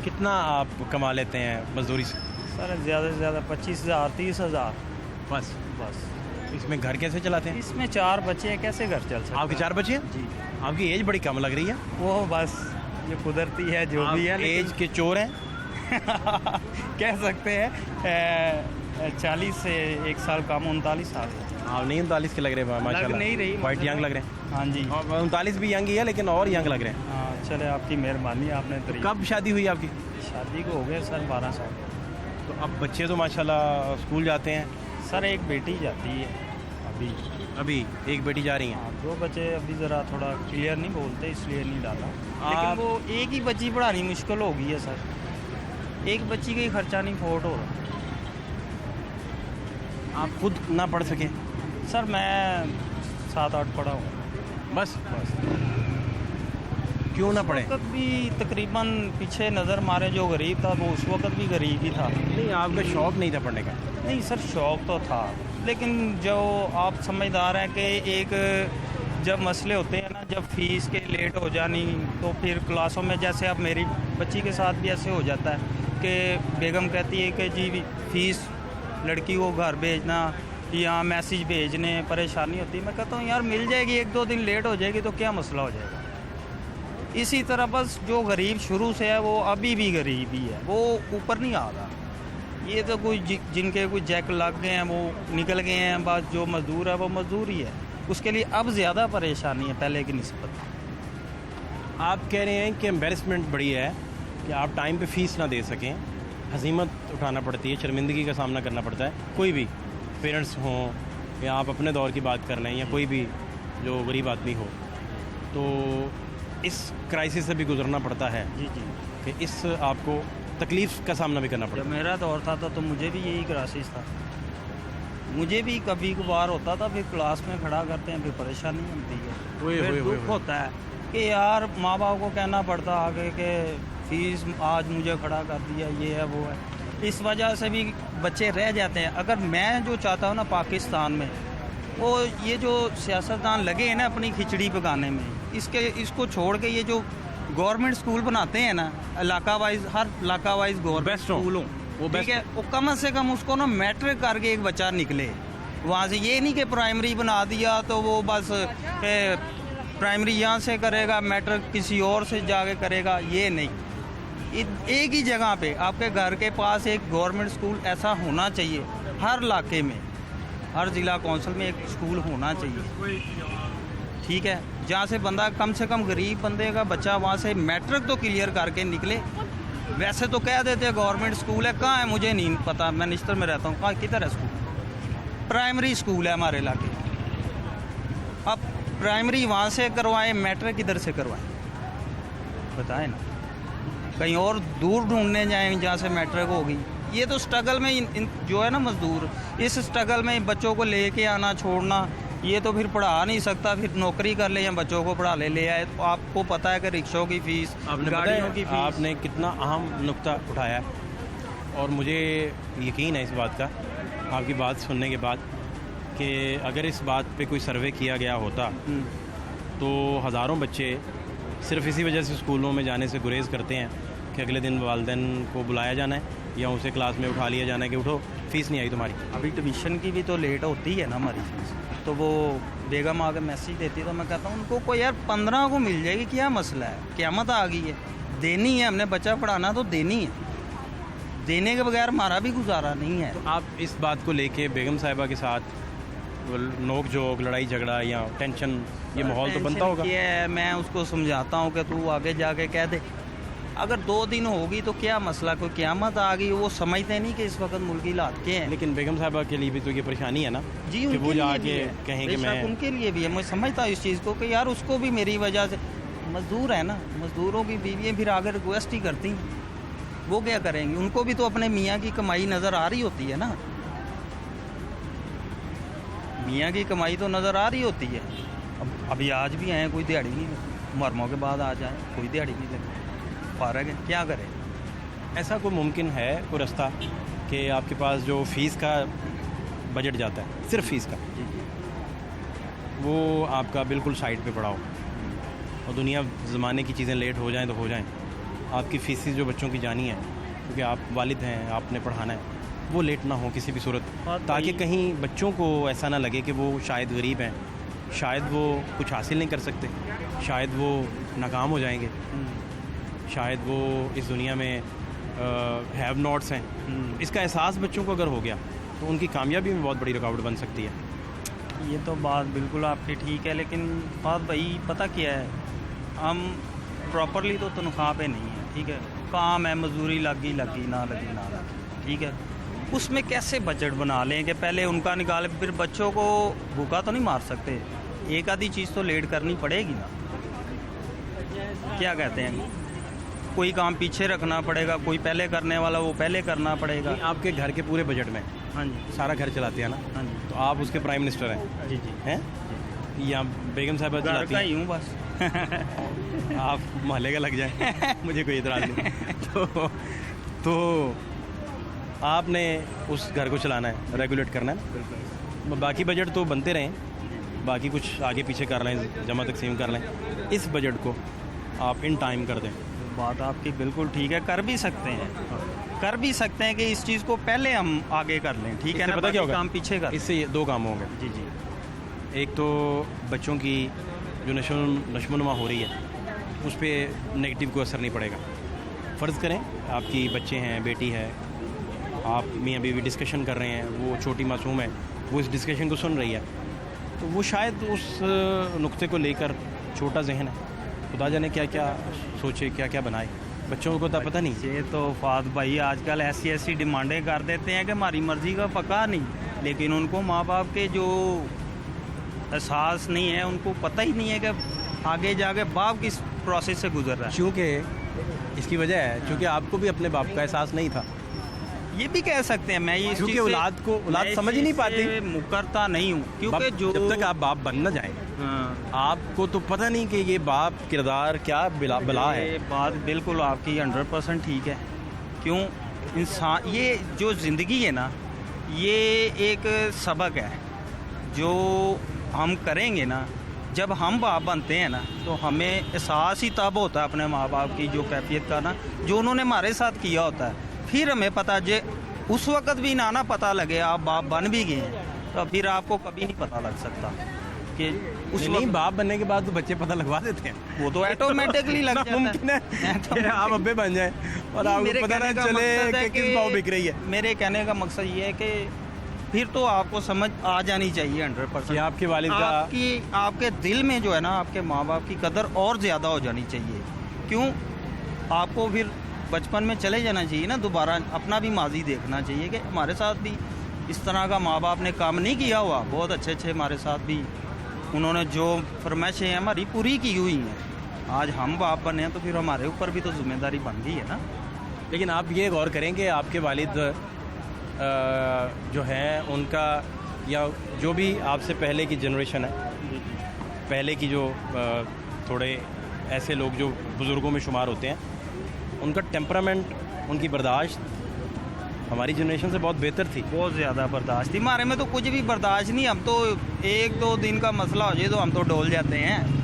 कितना आप कमा लेते हैं मजदूरी से? सर ज़्यादा से ज़्यादा 25,000 30,000 बस। बस। इसमें घर कैसे चलाते हैं? इसमें 4 बच्चे हैं, कैसे घर चल सकता है? आपके 4 बच्चे हैं? जी। आपकी एज बड़ी कम लग रही है। वो बस ये कुदरती है जो आप भी है, एज के चोर हैं। कह सकते हैं 40 से 1 साल कम 39 साल है। आप नहीं 39 के लग रहे हैं माशाल्लाह। लग नहीं रही, वाइट मतलब यंग लग रहे हैं। हाँ जी। 39 भी यंग ही है लेकिन और यंग लग रहे हैं। हाँ चले, आपकी मेहरबानी, आपने तरीका। कब शादी हुई आपकी? शादी को हो गए सर 12 साल। तो अब बच्चे तो माशाल्लाह स्कूल जाते हैं। सर एक बेटी जाती है अभी। अभी एक बेटी जा रही हैं। हाँ 2 बच्चे अभी ज़रा थोड़ा क्लियर नहीं बोलते, इसलिए नहीं डाला। आप- लेकिन वो एक ही बच्ची पढ़ानी मुश्किल हो गई है सर। एक बच्ची का ही खर्चा नहीं फोर्ट हो रहा। आप खुद ना पढ़ सकें? सर मैं 7-8 पढ़ा हूँ। बस बस। क्यों ना पढ़े? उस वक्त भी तकरीबन पीछे नज़र मारे जो गरीब था वो उस वक्त भी गरीब ही था। नहीं, आपका शौक नहीं था पढ़ने का? नहीं सर शौक़ तो था, लेकिन जो आप समझदार हैं कि एक जब मसले होते हैं ना, जब फ़ीस के लेट हो जानी तो फिर क्लासों में, जैसे अब मेरी बच्ची के साथ भी ऐसे हो जाता है कि बेगम कहती है कि जी फ़ीस लड़की को घर भेजना या मैसेज भेजने परेशानी होती है। मैं कहता हूँ यार मिल जाएगी, 1-2 दिन लेट हो जाएगी तो क्या मसला हो जाएगा। इसी तरह बस जो गरीब शुरू से है वो अभी भी गरीब ही है, वो ऊपर नहीं आ रहा। ये तो कोई जिनके कोई जैक लग गए हैं वो निकल गए हैं, बस जो मज़दूर है वो मज़दूर ही है। उसके लिए अब ज़्यादा परेशानी है पहले की निस्बत। आप कह रहे हैं कि एम्बेरसमेंट बड़ी है कि आप टाइम पे फ़ीस ना दे सकें, हज़ीमत उठाना पड़ती है, शर्मिंदगी का सामना करना पड़ता है। कोई भी पेरेंट्स हों या आप अपने दौर की बात कर लें या कोई भी जो गरीब आदमी हो, तो इस क्राइसिस से भी गुजरना पड़ता है जी जी। कि इस आपको तकलीफ़ का सामना भी करना पड़ता जब मेरा दौर था तो मुझे भी यही क्राइसिस था। मुझे भी कभी कभार होता था, फिर क्लास में खड़ा करते हैं, फिर परेशानी होती है, फिर दुख होता है कि यार माँ बाप को कहना पड़ता आगे कि फ़ीस आज मुझे खड़ा कर दिया, ये है वो है। इस वजह से भी बच्चे रह जाते हैं। अगर मैं जो चाहता हूँ ना पाकिस्तान में, वो ये जो सियासतदान लगे हैं ना अपनी खिचड़ी पकाने में, इसको छोड़ के ये जो गवर्नमेंट स्कूल बनाते हैं ना इलाका वाइज, हर इलाका वाइज गवर्नमेंट स्कूल हो, वो ठीक है, वो कम से कम उसको ना मैट्रिक करके एक बच्चा निकले वहाँ से। ये नहीं कि प्राइमरी बना दिया तो वो बस प्राइमरी यहाँ से करेगा, मैट्रिक किसी और से जाके करेगा, ये नहीं। एक ही जगह पे आपके घर के पास एक गवर्नमेंट स्कूल ऐसा होना चाहिए, हर इलाके में, हर ज़िला कौंसिल में एक स्कूल होना चाहिए, ठीक है, जहाँ से बंदा कम से कम गरीब बंदे का बच्चा वहाँ से मैट्रिक तो क्लियर करके निकले। वैसे तो कह देते हैं गवर्नमेंट स्कूल है, कहाँ है मुझे नहीं पता, मैं निश्तर में रहता हूँ, कहाँ किधर है स्कूल? प्राइमरी स्कूल है हमारे इलाके। अब प्राइमरी वहाँ से करवाएं, मैट्रिक किधर से करवाएं? बताएं ना, कहीं और दूर ढूंढने जाएं जहाँ से मैट्रिक होगी। ये तो स्ट्रगल में जो है ना मज़दूर, इस स्ट्रगल में बच्चों को लेके आना छोड़ना, ये तो फिर पढ़ा नहीं सकता, फिर नौकरी कर ले या बच्चों को पढ़ा ले आए। तो आपको पता है कि रिक्शों की फ़ीस, गाड़ियों की फ़ीस। आपने कितना अहम नुक्ता उठाया है और मुझे यकीन है इस बात का, आपकी बात सुनने के बाद, कि अगर इस बात पे कोई सर्वे किया गया होता तो हज़ारों बच्चे सिर्फ इसी वजह से स्कूलों में जाने से गुरेज करते हैं कि अगले दिन वालिदैन को बुलाया जाना है या उसे क्लास में उठा लिया जाना है कि उठो फ़ीस नहीं आई तुम्हारी। अभी ट्यूशन की भी तो लेट होती है ना हमारी फीस, तो वो बेगम आके मैसेज देती है तो मैं कहता हूँ उनको कोई यार 15 को मिल जाएगी, क्या मसला है, क़यामत आ गई है, देनी है, हमने बच्चा पढ़ाना तो देनी है, देने के बगैर हमारा भी गुजारा नहीं है। तो आप इस बात को लेके बेगम साहिबा के साथ नोक झोंक, लड़ाई झगड़ा या टेंशन, ये माहौल तो बनता होगा? ये है, मैं उसको समझाता हूँ कि तू आगे जाके कह दे, अगर 2 दिन होगी तो क्या मसला, कोई क़यामत आ गई। वो समझते नहीं कि इस वक्त मुल्की हालात के हैं। लेकिन बेगम साहिबा के लिए भी तो ये परेशानी है ना जी, कि वो जाके लिए कहें कि मैं, उनके लिए भी है। मैं समझता हूँ इस चीज़ को कि यार उसको भी मेरी वजह से, मज़दूर है ना, मज़दूरों की बीवियाँ फिर आगे रिक्वेस्ट ही करती हैं, वो क्या करेंगी, उनको भी तो अपने मियाँ की कमाई नज़र आ रही होती है ना, मियाँ की कमाई तो नज़र आ रही होती है। अब अभी आज भी आए, कोई दिहाड़ी नहीं लगी, मुहर्रमों के बाद आ जाए, कोई दिहाड़ी नहीं लगी, फारग है, क्या करें? ऐसा कोई मुमकिन है कोई रास्ता कि आपके पास जो फ़ीस का बजट जाता है, सिर्फ फ़ीस का, वो आपका बिल्कुल साइड पे पड़ा हो और दुनिया ज़माने की चीज़ें लेट हो जाएं तो हो जाएं, आपकी फीसें जो बच्चों की जानी है, क्योंकि आप वालिद हैं, आपने पढ़ाना है, वो लेट ना हो किसी भी सूरत, ताकि कहीं बच्चों को ऐसा ना लगे कि वो शायद गरीब हैं, शायद वो कुछ हासिल नहीं कर सकते, शायद वो नाकाम हो जाएंगे, शायद वो इस दुनिया में हैव नॉट्स हैं। इसका एहसास बच्चों को अगर हो गया तो उनकी कामयाबी में बहुत बड़ी रुकावट बन सकती है। ये तो बात बिल्कुल आपकी ठीक है, लेकिन बात भाई पता क्या है, हम प्रॉपरली तो तनख्वाह पे नहीं है, ठीक है, काम है, मजदूरी लगी ना लगी, ठीक है, उसमें कैसे बजट बना लें कि पहले उनका निकाले, फिर बच्चों को भूखा तो नहीं मार सकते, एक आधी चीज़ तो लेट करनी पड़ेगी ना। क्या कहते हैं, कोई काम पीछे रखना पड़ेगा, कोई पहले करने वाला वो पहले करना पड़ेगा। आपके घर के पूरे बजट में हाँ जी, सारा घर चलाते हैं ना। हाँ जी, तो आप उसके प्राइम मिनिस्टर हैं। जी जी, हैं या बेगम साहब घर चलाती का हैं? ही हूँ बस। आप मोहल्ले का लग जाए मुझे कोई इतराज़ नहीं। तो आपने उस घर को चलाना है, रेगुलेट करना है, बाकी बजट तो बनते रहें, बाकी कुछ आगे पीछे कर लें, जमा तकसीम कर लें, इस बजट को आप इन टाइम कर दें। बात आपकी बिल्कुल ठीक है, कर भी सकते हैं कि इस चीज़ को पहले हम आगे कर लें, ठीक है ना, पता क्या होगा, काम पीछे कर। इससे ये दो काम होंगे। जी जी, एक तो बच्चों की जो नशोनुमा हो रही है उस पर नेगेटिव कोई असर नहीं पड़ेगा। फ़र्ज़ करें आपकी बच्चे हैं, बेटी है, आप मियाँ बीवी डिस्कशन कर रहे हैं, वो छोटी मासूम है, वो इस डिस्कशन को सुन रही है, तो वो शायद उस नुक्ते को लेकर छोटा जहन है, खुदा जाने क्या क्या सोचे, क्या क्या बनाए, बच्चों को तो पता नहीं। ये तो फात भाई आजकल ऐसी डिमांडें कर देते हैं कि हमारी मर्ज़ी का पका नहीं, लेकिन उनको माँ बाप के जो एहसास नहीं है, उनको पता ही नहीं है कि आगे जाके बाप किस प्रोसेस से गुजर रहा है। क्योंकि इसकी वजह है क्योंकि आपको भी अपने बाप का एहसास नहीं था। ये भी कह सकते हैं, मैं ये क्योंकि औलाद समझ ही नहीं पाती, मुकरता नहीं हूँ, क्योंकि जो जब तक आप बाप बन ना जाए, हाँ, आपको तो पता नहीं कि ये बाप किरदार क्या बला है। ये बात बिल्कुल आपकी 100% ठीक है। क्यों, इंसान, ये जो ज़िंदगी है ना, ये एक सबक है जो हम करेंगे ना, जब हम बाप बनते हैं ना, तो हमें एहसास ही तब होता है अपने माँ बाप की जो कैफियत का ना, जो उन्होंने हमारे साथ किया होता है। फिर हमें पता, जे उस वक़्त भी ना पता लगे आप बाप बन भी गए हैं, तो फिर आपको कभी नहीं पता लग सकता कि उस नहीं, बाप बनने के बाद तो बच्चे पता लगवा देते हैं, वो तो ऑटोमेटिकली लग जाता है। मुमकिन है कि आप अब्बे बन जाए और आपको पता ना चले कि किस भाव बिक रही है। मेरे कहने का मकसद ये है कि फिर तो आपको समझ आ जानी चाहिए 100%। आपके वालिद का, आपके दिल में जो है ना, आपके माँ बाप की कदर और ज़्यादा हो जानी चाहिए। क्यों, आपको फिर बचपन में चले जाना चाहिए ना, दोबारा अपना भी माजी देखना चाहिए कि हमारे साथ भी इस तरह का माँ बाप ने काम नहीं किया हुआ, बहुत अच्छे हमारे साथ भी उन्होंने जो फरमाइशें हैं हमारी पूरी की हुई हैं। आज हम बाप बने हैं तो फिर हमारे ऊपर भी तो जिम्मेदारी बन गई है ना। लेकिन आप ये गौर करें कि आपके वालिद जो है उनका, या जो भी आपसे पहले की जनरेशन है, पहले की जो थोड़े ऐसे लोग जो बुज़ुर्गों में शुमार होते हैं, उनका टेम्परामेंट, उनकी बर्दाश्त हमारी जनरेशन से बहुत बेहतर थी। बहुत ज़्यादा बर्दाश्त थी, हमारे में तो कुछ भी बर्दाश्त नहीं। हम तो 1-2 दिन का मसला हो जाए तो हम तो डोल जाते हैं।